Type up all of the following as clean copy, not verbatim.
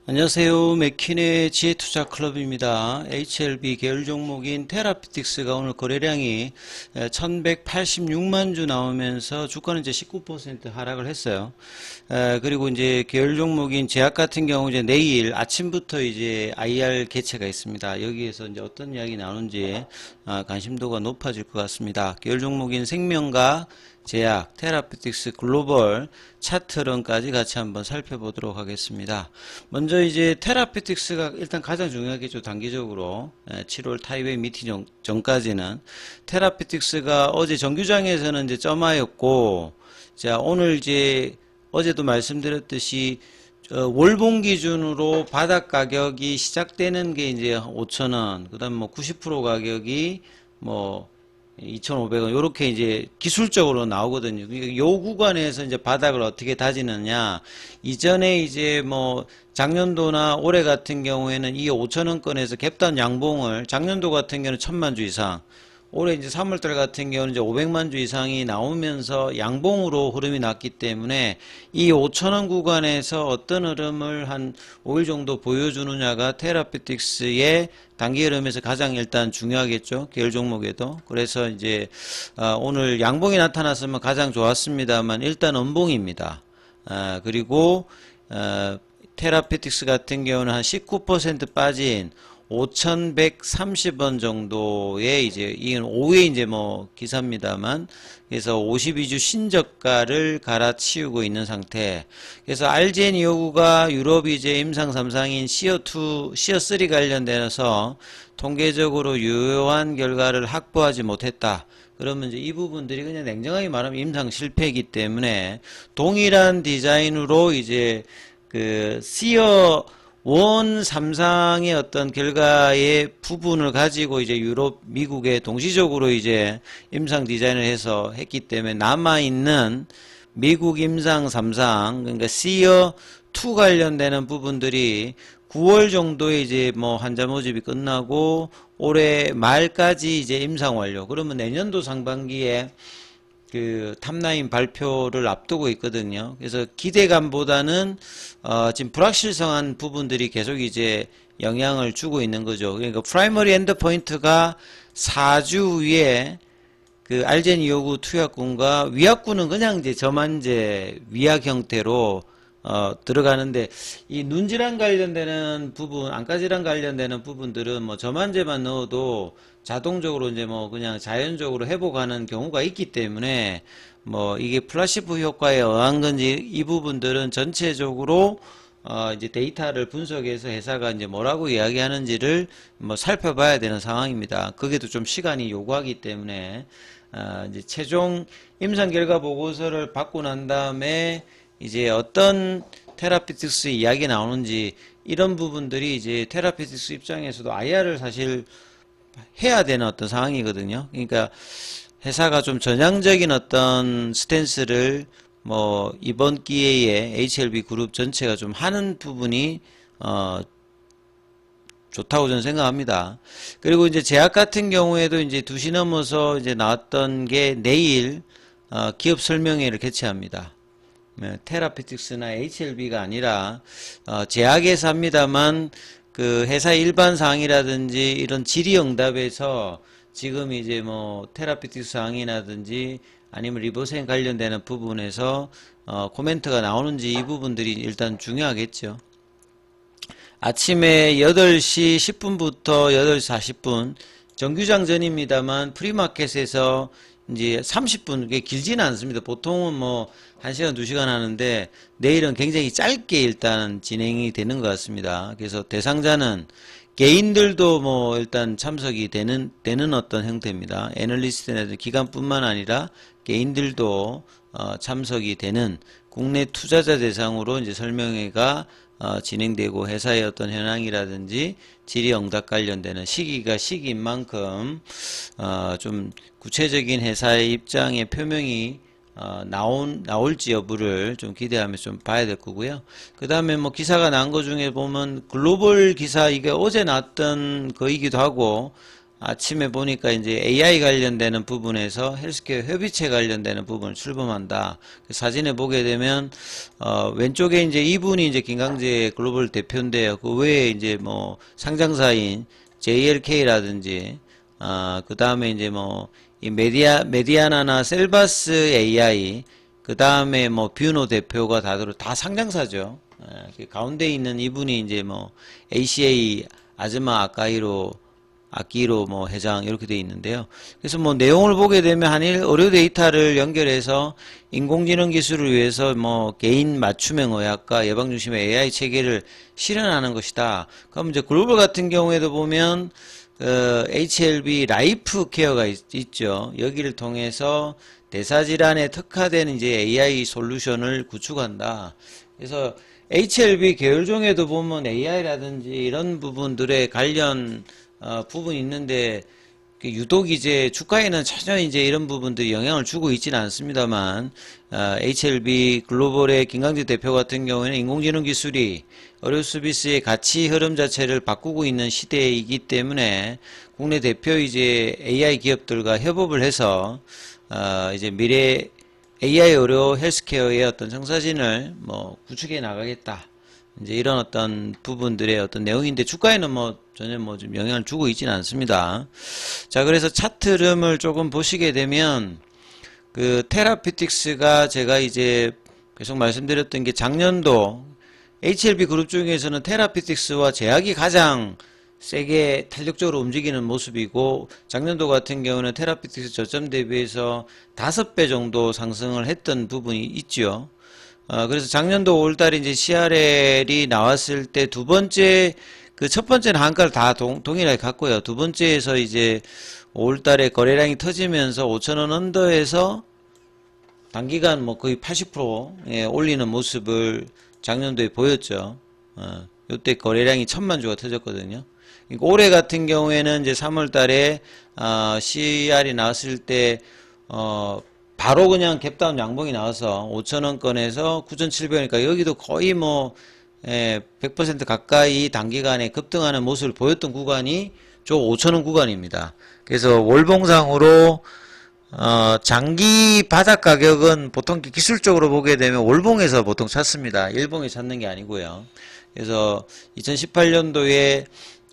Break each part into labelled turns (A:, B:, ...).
A: 안녕하세요. 맥킨의 지혜투자클럽입니다. HLB 계열 종목인 테라피틱스가 오늘 거래량이 1186만 주 나오면서 주가는 이제 19% 하락을 했어요. 그리고 이제 계열 종목인 제약 같은 경우 이제 내일 아침부터 이제 IR 개최가 있습니다. 여기에서 이제 어떤 이야기 나오는지 관심도가 높아질 것 같습니다. 계열 종목인 생명과 제약, 테라피틱스, 글로벌, 차트론까지 같이 한번 살펴보도록 하겠습니다. 먼저 이제 테라피틱스가 일단 가장 중요하겠죠. 단기적으로 7월 타이웨이 미팅 전까지는 테라피틱스가 어제 정규장에서는 이제 점하였고, 자 오늘 이제 어제도 말씀드렸듯이 월봉 기준으로 바닥 가격이 시작되는 게 이제 5,000원, 그다음 뭐 90% 가격이 뭐 2,500원 요렇게 이제 기술적으로 나오거든요. 그러니까 요 구간에서 이제 바닥을 어떻게 다지느냐. 이전에 이제 뭐 작년도나 올해 같은 경우에는 이 5,000원권에서 갭단 양봉을 작년도 같은 경우는 1,000만 주 이상, 올해 이제 3월달 같은 경우는 이제 500만 주 이상이 나오면서 양봉으로 흐름이 났기 때문에 이 5,000원 구간에서 어떤 흐름을 한 5일 정도 보여주느냐가 테라피틱스의 단기 흐름에서 가장 일단 중요하겠죠. 계열 종목에도. 그래서 이제 오늘 양봉이 나타났으면 가장 좋았습니다만 일단 음봉입니다. 그리고 테라피틱스 같은 경우는 한 19% 빠진 5,130원 정도의 이제 이건 오후에 이제 뭐 기사입니다만, 그래서 52주 신저가를 갈아치우고 있는 상태. 그래서 알젠 이오구가 유럽이 이제 임상 3상인 시어2, 시어3 관련돼서 통계적으로 유효한 결과를 확보하지 못했다. 그러면 이제 이 부분들이 그냥 냉정하게 말하면 임상 실패이기 때문에 동일한 디자인으로 이제 그 시어 원 3상의 어떤 결과의 부분을 가지고 이제 유럽, 미국에 동시적으로 이제 임상 디자인을 해서 했기 때문에 남아있는 미국 임상 3상, 그러니까 시어 2 관련되는 부분들이 9월 정도에 이제 뭐 환자 모집이 끝나고 올해 말까지 이제 임상 완료. 그러면 내년도 상반기에 그 탑라인 발표를 앞두고 있거든요. 그래서 기대감보다는 지금 불확실성한 부분들이 계속 이제 영향을 주고 있는 거죠. 그러니까 프라이머리 엔드포인트가 4주 후에 그 알젠 이오구 투약군과 위약군은 그냥 이제 저만제 위약 형태로 들어가는데, 이 눈질환 관련되는 부분, 안과질환 관련되는 부분들은 뭐 저만제만 넣어도 자동적으로 이제 뭐 그냥 자연적으로 회복하는 경우가 있기 때문에 뭐 이게 플라시보 효과에 의한 건지 이 부분들은 전체적으로 이제 데이터를 분석해서 회사가 이제 뭐라고 이야기하는지를 뭐 살펴봐야 되는 상황입니다. 그게도 좀 시간이 요구하기 때문에 이제 최종 임상 결과 보고서를 받고 난 다음에 이제 어떤 테라피틱스 이야기 나오는지 이런 부분들이 이제 테라피틱스 입장에서도 IR을 사실 해야 되는 어떤 상황이거든요. 그러니까 회사가 좀 전향적인 어떤 스탠스를 뭐 이번 기회에 HLB 그룹 전체가 좀 하는 부분이 좋다고 저는 생각합니다. 그리고 이제 제약 같은 경우에도 이제 2시 넘어서 이제 나왔던 게 내일 기업 설명회를 개최합니다. 테라피틱스나 HLB가 아니라 제약에서 합니다만 그 회사 일반 사항이라든지 이런 질의응답에서 지금 이제 뭐 테라피틱스 사항이라든지 아니면 리보생 관련되는 부분에서 코멘트가 나오는지 이 부분들이 일단 중요하겠죠. 아침에 8시 10분부터 8시 40분 정규장 전입니다만 프리마켓에서 이제 30분, 그게 길지는 않습니다. 보통은 뭐 1시간, 2시간 하는데 내일은 굉장히 짧게 일단 진행이 되는 것 같습니다. 그래서 대상자는 개인들도 뭐 일단 참석이 되는 어떤 형태입니다. 애널리스트나 기관뿐만 아니라 개인들도 참석이 되는 국내 투자자 대상으로 이제 설명회가 진행되고 회사의 어떤 현황이라든지 질의응답 관련되는 시기가 시기인 만큼 좀 구체적인 회사의 입장의 표명이 나올지 여부를 좀 기대하면서 좀 봐야 될 거고요. 그 다음에 뭐 기사가 난 거 중에 보면 글로벌 기사, 이게 어제 났던 거이기도 하고 아침에 보니까 이제 AI 관련되는 부분에서 헬스케어 협의체 관련되는 부분을 출범한다. 그 사진에 보게 되면 왼쪽에 이제 이분이 이제 김강재 글로벌 대표인데요. 그 외에 이제 뭐 상장사인 JLK라든지 그 다음에 이제 뭐 이 메디아나나 셀바스 AI 그 다음에 뭐 뷰노 대표가 다 상장사죠. 그 가운데 있는 이분이 이제 뭐 ACA 아즈마 아키로 뭐 회장 이렇게 돼 있는데요. 그래서 뭐 내용을 보게 되면 한일 의료 데이터를 연결해서 인공지능 기술을 위해서 뭐 개인 맞춤형 의학과 예방 중심의 AI 체계를 실현하는 것이다. 그럼 이제 글로벌 같은 경우에도 보면 HLB 라이프 케어가 있죠. 여기를 통해서 대사질환에 특화된 이제 AI 솔루션을 구축한다. 그래서 HLB 계열종에도 보면 AI라든지 이런 부분들의 관련 부분이 있는데 유독 이제 주가에는 전혀 이제 이런 부분들이 영향을 주고 있지는 않습니다만 HLB 글로벌의 김강재 대표 같은 경우에는 인공지능 기술이 의료 서비스의 가치 흐름 자체를 바꾸고 있는 시대이기 때문에 국내 대표 이제 AI 기업들과 협업을 해서 이제 미래 AI 의료 헬스케어의 어떤 청사진을 뭐 구축해 나가겠다. 이제 이런 어떤 부분들의 어떤 내용인데 주가에는 뭐 전혀 뭐 좀 영향을 주고 있지는 않습니다. 자, 그래서 차트름을 조금 보시게 되면 그 테라피틱스가 제가 이제 계속 말씀드렸던 게 작년도 HLB 그룹 중에서는 테라피틱스와 제약이 가장 세게 탄력적으로 움직이는 모습이고 작년도 같은 경우는 테라피틱스 저점 대비해서 5배 정도 상승을 했던 부분이 있죠. 그래서 작년도 5월달에 이제 CRL이 나왔을 때 두 번째, 그 첫 번째는 한가를 다 동일하게 갔고요. 두 번째에서 이제 5월달에 거래량이 터지면서 5,000원 언더에서 단기간 뭐 거의 80% 올리는 모습을 작년도에 보였죠. 요때 거래량이 1,000만 주가 터졌거든요. 올해 같은 경우에는 이제 3월달에 CR이 나왔을 때 바로 그냥 갭다운 양봉이 나와서 5,000원권에서 9,700원이니까 여기도 거의 뭐 100% 가까이 단기간에 급등하는 모습을 보였던 구간이 저 5,000원 구간입니다. 그래서 월봉상으로 장기 바닥 가격은 보통 기술적으로 보게 되면 월봉에서 보통 찾습니다. 일봉에 찾는 게 아니고요. 그래서 2018년도에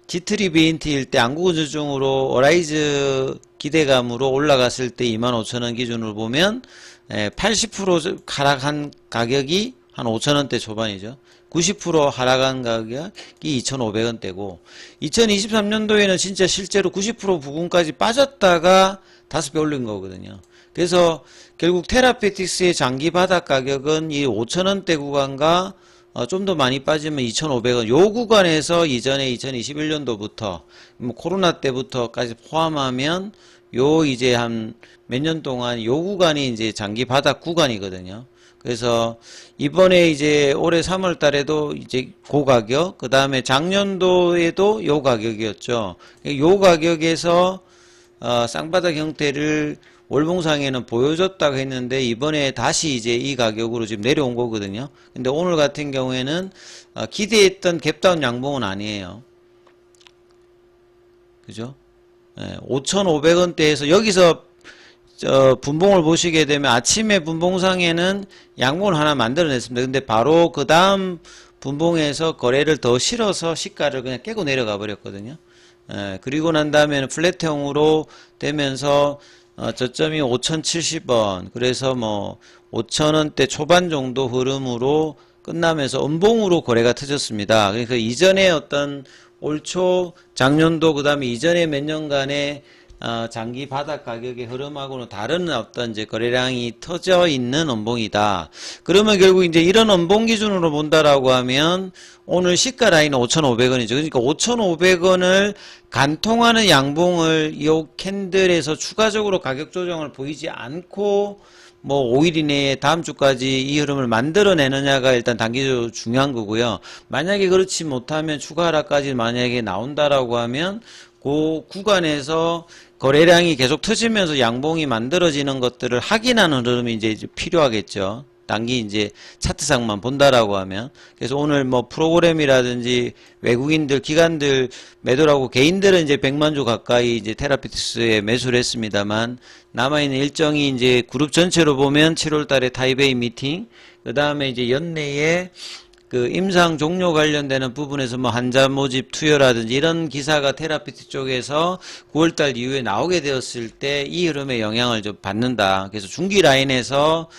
A: G3BNT일 때 안구근조증으로 어라이즈 기대감으로 올라갔을 때 25,000원 기준으로 보면 80% 하락한 가격이 한 5,000원대 초반이죠. 90% 하락한 가격이 2,500원대고 2023년도에는 진짜 실제로 90% 부근까지 빠졌다가 5배 올린 거거든요. 그래서 결국 테라페틱스의 장기 바닥 가격은 이 5,000원대 구간과 좀 더 많이 빠지면 2,500원 요 구간에서 이전에 2021년도부터 뭐 코로나 때부터까지 포함하면 요 이제 한 몇 년 동안 요 구간이 이제 장기 바닥 구간이거든요. 그래서 이번에 이제 올해 3월 달에도 이제 그 가격, 그 다음에 작년도에도 요 가격이었죠. 요 가격에서 쌍바닥 형태를 월봉상에는 보여줬다고 했는데 이번에 다시 이제 이 가격으로 지금 내려온 거거든요. 근데 오늘 같은 경우에는 기대했던 갭다운 양봉은 아니에요. 그죠? 5,500원대에서 여기서 분봉을 보시게 되면 아침에 분봉상에는 양봉을 하나 만들어냈습니다. 근데 바로 그 다음 분봉에서 거래를 더 실어서 시가를 그냥 깨고 내려가 버렸거든요. 그리고 난 다음에는 플랫형으로 되면서 저점이 5,070원 그래서 뭐 5,000원대 초반 정도 흐름으로 끝나면서 음봉으로 거래가 터졌습니다. 그러니까 이전에 어떤 올초 작년도 그 다음에 이전에 몇 년간의 장기 바닥 가격의 흐름하고는 다른 어떤 이제 거래량이 터져 있는 음봉이다. 그러면 결국 이제 이런 음봉 기준으로 본다라고 하면 오늘 시가 라인은 5,500원이죠. 그러니까 5,500원을 간통하는 양봉을 이 캔들에서 추가적으로 가격 조정을 보이지 않고 뭐 5일 이내에 다음 주까지 이 흐름을 만들어내느냐가 일단 단기적으로 중요한 거고요. 만약에 그렇지 못하면 추가 하락까지 만약에 나온다라고 하면 그 구간에서 거래량이 계속 터지면서 양봉이 만들어지는 것들을 확인하는 흐름이 이제 필요하겠죠. 단기 이제 차트상만 본다라고 하면. 그래서 오늘 뭐 프로그램이라든지 외국인들, 기관들 매도라고 개인들은 이제 100만 주 가까이 이제 테라피틱스에 매수를 했습니다만 남아있는 일정이 이제 그룹 전체로 보면 7월 달에 타이베이 미팅, 그 다음에 이제 연내에 그 임상 종료 관련되는 부분에서 뭐 환자 모집 투여라든지 이런 기사가 테라피틱 쪽에서 9월달 이후에 나오게 되었을 때 이 흐름에 영향을 좀 받는다. 그래서 중기 라인에서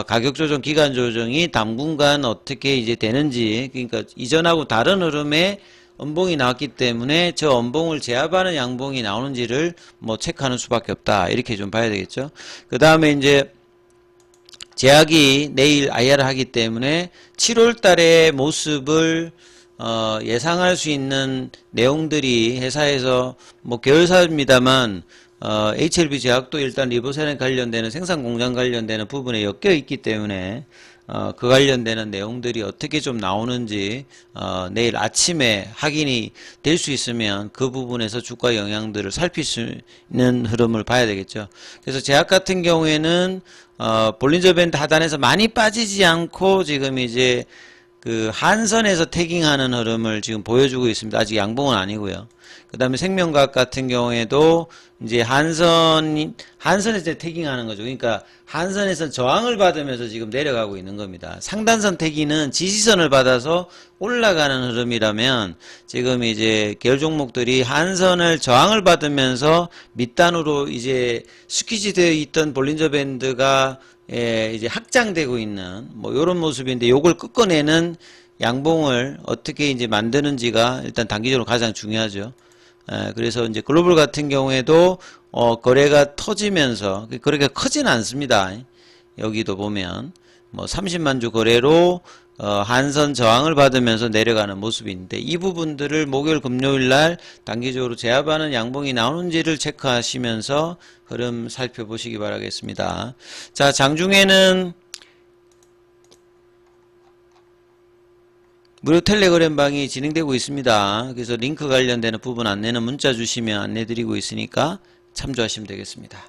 A: 가격 조정, 기간 조정이 당분간 어떻게 이제 되는지, 그러니까 이전하고 다른 흐름에 음봉이 나왔기 때문에 저 음봉을 제압하는 양봉이 나오는지를 뭐 체크하는 수밖에 없다. 이렇게 좀 봐야 되겠죠. 그 다음에 이제 제약이 내일 IR을 하기 때문에 7월 달의 모습을 예상할 수 있는 내용들이 회사에서 뭐 계열사입니다만 HLB 제약도 일단 리보세랑 관련되는 생산 공장 관련되는 부분에 엮여 있기 때문에 그 관련되는 내용들이 어떻게 좀 나오는지 내일 아침에 확인이 될 수 있으면 그 부분에서 주가 영향들을 살필 수 있는 흐름을 봐야 되겠죠. 그래서 제약 같은 경우에는 볼린저 밴드 하단에서 많이 빠지지 않고 지금 이제 그 한선에서 태깅하는 흐름을 지금 보여주고 있습니다. 아직 양봉은 아니고요. 그 다음에 생명과학 같은 경우에도 이제 한선에서 태깅하는 거죠. 그러니까 한선에서 저항을 받으면서 지금 내려가고 있는 겁니다. 상단선 태깅은 지지선을 받아서 올라가는 흐름이라면 지금 이제 계열 종목들이 한선을 저항을 받으면서 밑단으로 이제 스퀴즈 되어 있던 볼린저 밴드가 이제 확장되고 있는 뭐 이런 모습인데 요걸 꺾어내는 양봉을 어떻게 이제 만드는지가 일단 단기적으로 가장 중요하죠. 그래서 이제 글로벌 같은 경우에도 거래가 터지면서 거래가 크지는 않습니다. 여기도 보면 뭐 30만 주 거래로 한선 저항을 받으면서 내려가는 모습인데 이 부분들을 목요일 금요일 날 단기적으로 제압하는 양봉이 나오는지를 체크하시면서 흐름 살펴보시기 바라겠습니다. 자, 장중에는 무료 텔레그램 방이 진행되고 있습니다. 그래서 링크 관련되는 부분 안내는 문자 주시면 안내 드리고 있으니까 참조하시면 되겠습니다.